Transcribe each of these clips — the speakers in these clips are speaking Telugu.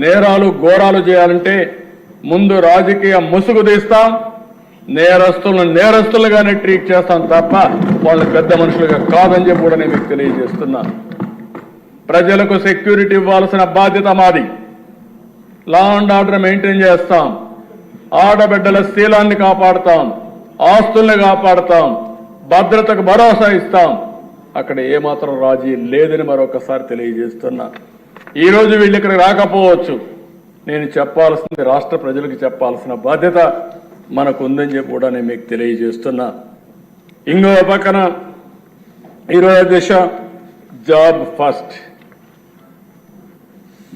నేరాలు ఘోరాలు చేయాలంటే ముందు రాజకీయ ముసుగు తీస్తాం, నేరస్తులను నేరస్తులుగానే ట్రీట్ చేస్తాం తప్ప వాళ్ళు పెద్ద మనుషులుగా కాదని చెప్పి కూడా నేను మీకు తెలియజేస్తున్నా. ప్రజలకు సెక్యూరిటీ ఇవ్వాల్సిన బాధ్యత మాది. లా అండ్ ఆర్డర్ మెయింటైన్ చేస్తాం, ఆడబిడ్డల శీలాన్ని కాపాడుతాం, ఆస్తుల్ని కాపాడుతాం, భద్రతకు భరోసా ఇస్తాం. అక్కడ ఏమాత్రం రాజీ లేదని మరొకసారి తెలియజేస్తున్నా. ఈరోజు వీళ్ళు ఇక్కడికి రాకపోవచ్చు, నేను చెప్పాల్సింది రాష్ట్ర ప్రజలకు చెప్పాల్సిన బాధ్యత మనకు ఉందని చెప్పి కూడా నేను మీకు తెలియజేస్తున్నా. ఇంకో పక్కన ఈరోజు దిశ జాబ్ ఫస్ట్,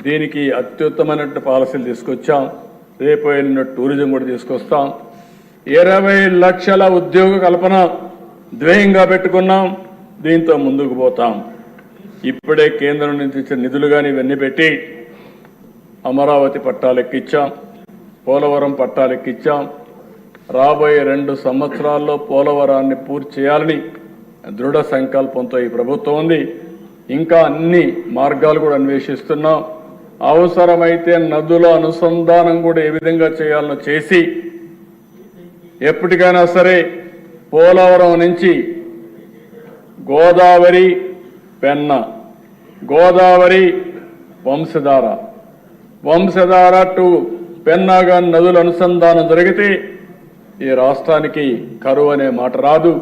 దీనికి అత్యుత్తమైన పాలసీలు తీసుకొచ్చాం. రేపు వెళ్ళిన టూరిజం కూడా తీసుకొస్తాం. 20 లక్షల ఉద్యోగ కల్పన ధ్యేయంగా పెట్టుకున్నాం. దీంతో ముందుకు పోతాం. ఇప్పుడే కేంద్రం నుంచి ఇచ్చిన నిధులు కానీ ఇవన్నీ పెట్టి అమరావతి పట్టాలెక్కిచ్చాం, పోలవరం పట్టాలెక్కిచ్చాం. రాబోయే 2 సంవత్సరాల్లో పోలవరాన్ని పూర్తి చేయాలని దృఢ సంకల్పంతో ఈ ప్రభుత్వం ఉంది. ఇంకా అన్ని మార్గాలు కూడా అన్వేషిస్తున్నాం. అవసరమైతే నదుల అనుసంధానం కూడా ఏ విధంగా చేయాలనో చేసి ఎప్పటికైనా సరే పోలవరం నుంచి గోదావరి పెన్నా, గోదావరి వంశధార టు పెన్నాగా నదుల అనుసంధానం జరిగితే ఈ రాష్ట్రానికి కరువు అనే మాట రాదు.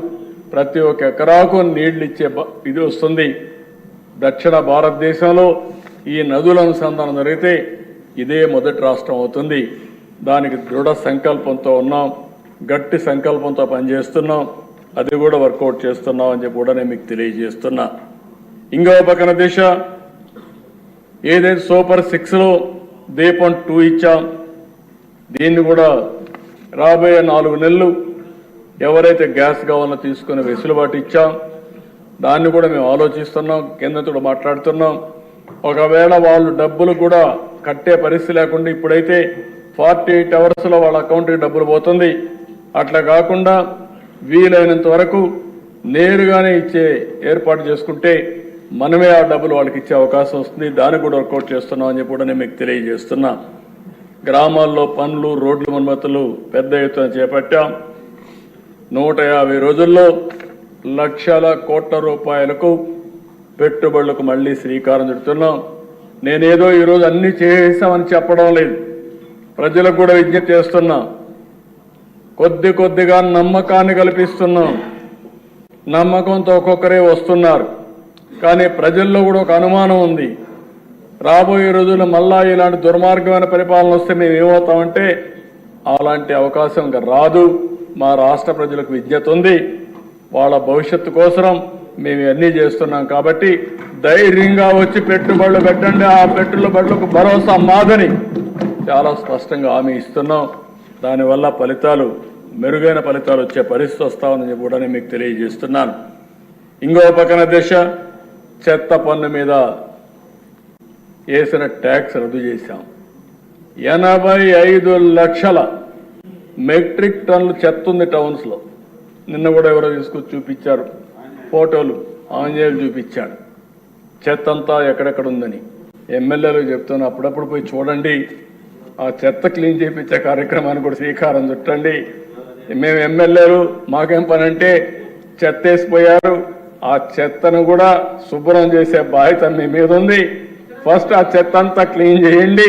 ప్రతి ఒక్క ఎకరాకు నీళ్లు ఇచ్చే ఇది వస్తుంది. దక్షిణ భారతదేశంలో ఈ నదుల అనుసంధానం జరిగితే ఇదే మొదటి రాష్ట్రం అవుతుంది. దానికి దృఢ సంకల్పంతో ఉన్నాం, గట్టి సంకల్పంతో పనిచేస్తున్నాం. అది కూడా వర్కౌట్ చేస్తున్నాం అని చెప్పి కూడా నేను మీకు తెలియజేస్తున్నా. ఇంకో పక్కన దిశ ఏదైతే సూపర్ 6లో దీపం 2 ఇచ్చాం, దీన్ని కూడా రాబోయే 4 నెలలు ఎవరైతే గ్యాస్ కావాలో తీసుకుని వెసులుబాటు ఇచ్చాం. దాన్ని కూడా మేము ఆలోచిస్తున్నాం, కేంద్రంతో మాట్లాడుతున్నాం. ఒకవేళ వాళ్ళు డబ్బులు కూడా కట్టే పరిస్థితి లేకుండా ఇప్పుడైతే 48 అవర్స్లో వాళ్ళ అకౌంట్కి డబ్బులు పోతుంది. అట్లా కాకుండా వీలైనంత వరకు నేరుగానే ఇచ్చే ఏర్పాటు చేసుకుంటే మనమే ఆ డబ్బులు వాళ్ళకి ఇచ్చే అవకాశం వస్తుంది. దాన్ని కూడా వర్కౌట్ చేస్తున్నాం అని చెప్పి కూడా నేను మీకు తెలియజేస్తున్నా. గ్రామాల్లో పనులు, రోడ్ల మరమ్మతులు పెద్ద ఎత్తున చేపట్టాం. 150 రోజుల్లో లక్షల కోట్ల రూపాయలకు పెట్టుబడులకు మళ్లీ శ్రీకారం చుడుతున్నాం. నేనేదో ఈరోజు అన్ని చేసామని చెప్పడం లేదు, ప్రజలకు కూడా విజ్ఞప్తి చేస్తున్నా. కొద్దిగా నమ్మకాన్ని కల్పిస్తున్నాం. నమ్మకంతో ఒక్కొక్కరే వస్తున్నారు, కానీ ప్రజల్లో కూడా ఒక అనుమానం ఉంది. రాబోయే రోజుల్లో మళ్ళా ఇలాంటి దుర్మార్గమైన పరిపాలన వస్తే మేము ఏమవుతామంటే అలాంటి అవకాశం ఇంకా రాదు. మా రాష్ట్ర ప్రజలకు విజ్ఞత ఉంది. వాళ్ళ భవిష్యత్తు కోసం మేము అన్నీ చేస్తున్నాం. కాబట్టి ధైర్యంగా వచ్చి పెట్టుబడులు పెట్టండి, ఆ పెట్టుబడులకు భరోసా మాదని చాలా స్పష్టంగా హామీ ఇస్తున్నాం. దానివల్ల ఫలితాలు, మెరుగైన ఫలితాలు వచ్చే పరిస్థితి వస్తామని కూడా నేను మీకు తెలియజేస్తున్నాను. ఇంకో పక్కన దిశ చెత్త పన్ను మీద వేసిన ట్యాక్స్ రద్దు చేశాం. 85 లక్షల మెట్రిక్ టన్నులు చెత్త ఉంది టౌన్స్లో. నిన్న కూడా ఎవరో తీసుకొచ్చి చూపించారు, ఫోటోలు ఆంజనేయులు చూపించాడు. చెత్త అంతా ఎక్కడెక్కడ ఉందని ఎమ్మెల్యేలు చెప్తున్నా, అప్పుడప్పుడు పోయి చూడండి. ఆ చెత్త క్లీన్ చేయించే కార్యక్రమాన్ని కూడా శ్రీకారం చుట్టండి. మేము ఎమ్మెల్యేలు మాకేం పని అంటే చెత్త వేసిపోయారు, ఆ చెత్తను కూడా శుభ్రం చేసే బాధ్యత మీ మీద ఉంది. ఫస్ట్ ఆ చెత్త అంతా క్లీన్ చేయండి.